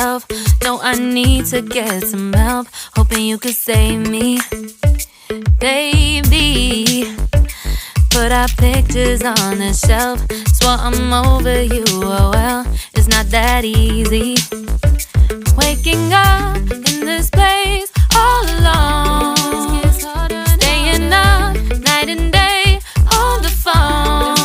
myself. No, I need to get some help. Hoping you could save me, baby. Put our pictures on the shelf. Swore I'm over you, oh well, it's not that easy. Waking up in this place all alone, staying up night and day on the phone.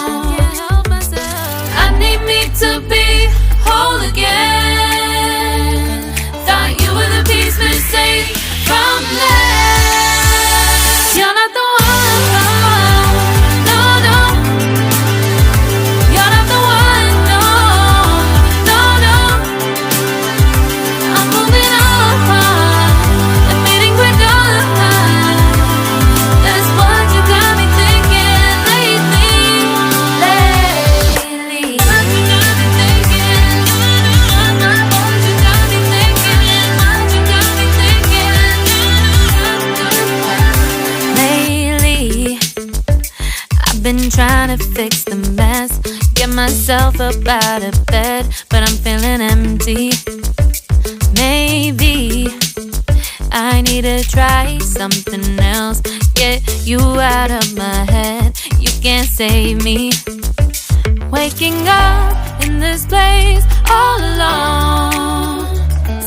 I need me to be whole again. Thought you were the piece missing from left. You're not the one. Been trying to fix the mess, get myself up out of bed, but I'm feeling empty. Maybe I need to try something else, get you out of my head. You can't save me. Waking up in this place all alone,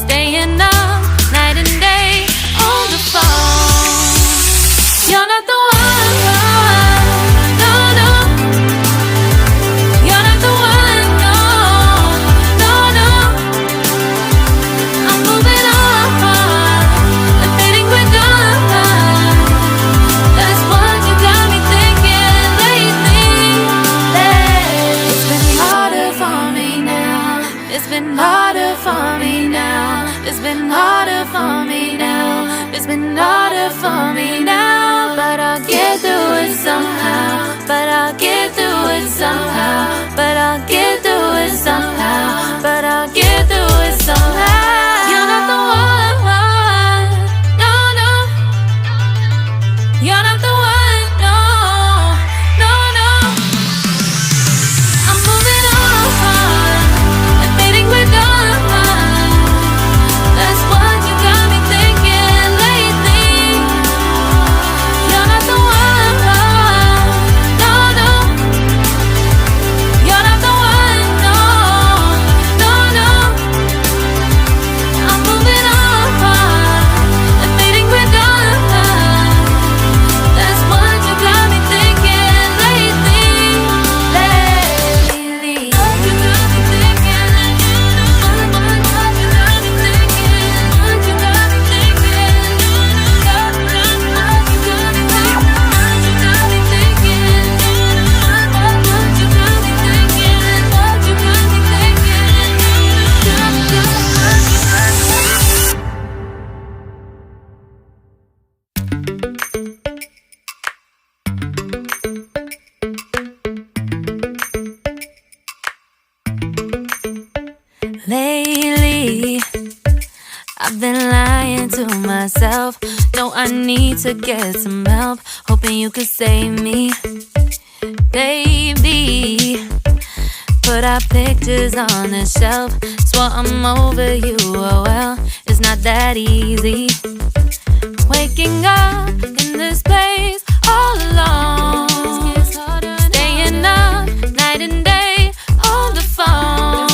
staying up night and day on the phone. You're not the one. It's been harder for me now. It's been harder for me now. It's been harder for me now. But I'll get through it somehow. But I'll get through it somehow. But I'll get through it somehow. But I'll get through it somehow. You're not the one. No, no. You're not the one. No, no, no. I'm moving on. That's what you got me thinking lately. You're not the one. No, no. You're not the one. No, no, no. I'm moving on and fading with done. That's what you got me thinking lately. What you got me thinking. Lately, I've been lying to myself. No, I need to get some help. Hoping you could save me, baby. Put our pictures on the shelf. Swore I'm over you, oh well, it's not that easy. Waking up in this place all alone, staying up night and day on the phone.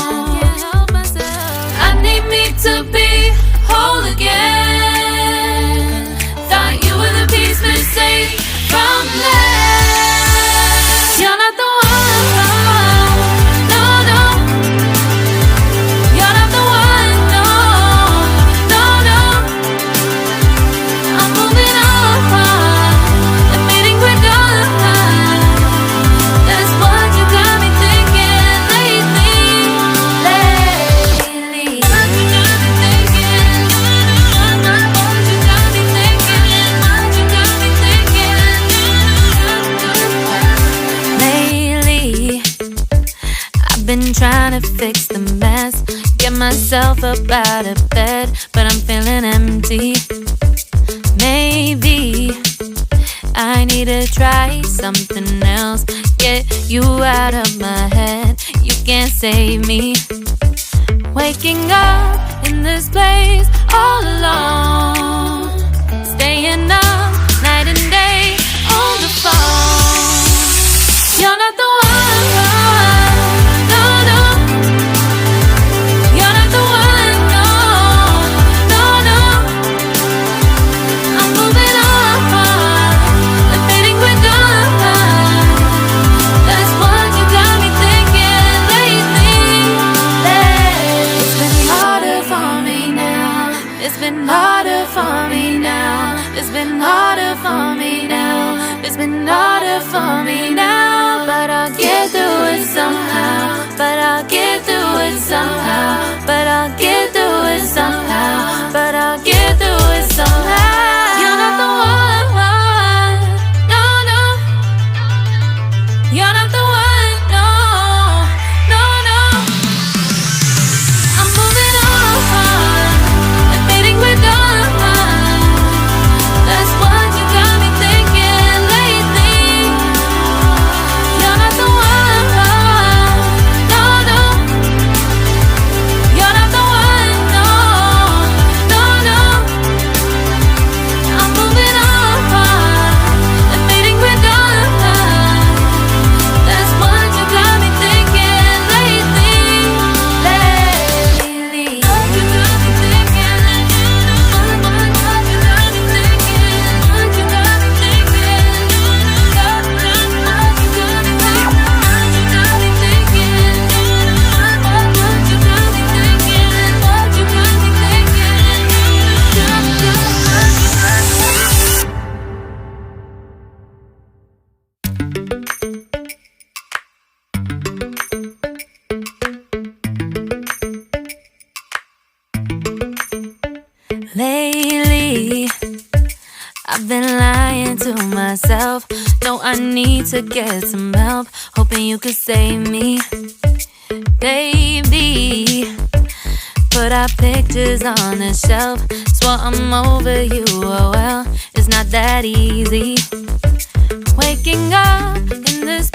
To be whole again. Thought you were the piece missing from left. You're not the one. No, no. You're not the one. No, no, no. I'm moving on and fading with done. That's what you got me thinking lately. Been trying to fix the mess, get myself up out of bed, but I'm feeling empty. Maybe I need to try something else, get you out of my head. You can't save me. Waking up in this place all alone, staying up night and day on the phone. You're not the one, no, no. You're not the one, no, no, no. I'm moving on, the fading we're done. That's what you got me thinking lately. It's been harder for me now. It's been harder for me now. It's been harder for me now. It's been harder for me now. But I'll get through it somehow. But I'll get through it somehow. But I'll get through it somehow. But I'll get through it somehow. You're not the one, no, no. You're not the one, no, no, no. I'm moving on, and fading we're done. That's what you got me thinking lately. You're not the one, no, no. You're not the one, no, no, no. I'm moving on, and fading we're done. That's what you got me thinking lately. What you got me thinking? What you got me thinking? What you got me thinking? What you got me thinking? What you got me thinking? What you got me thinking? What you got me thinking? Lately, I've been lying to myself. No, I need to get some help. Hoping you could save me, baby. Put our pictures on the shelf. Swore I'm over you, oh well. It's not that easy. Waking up in this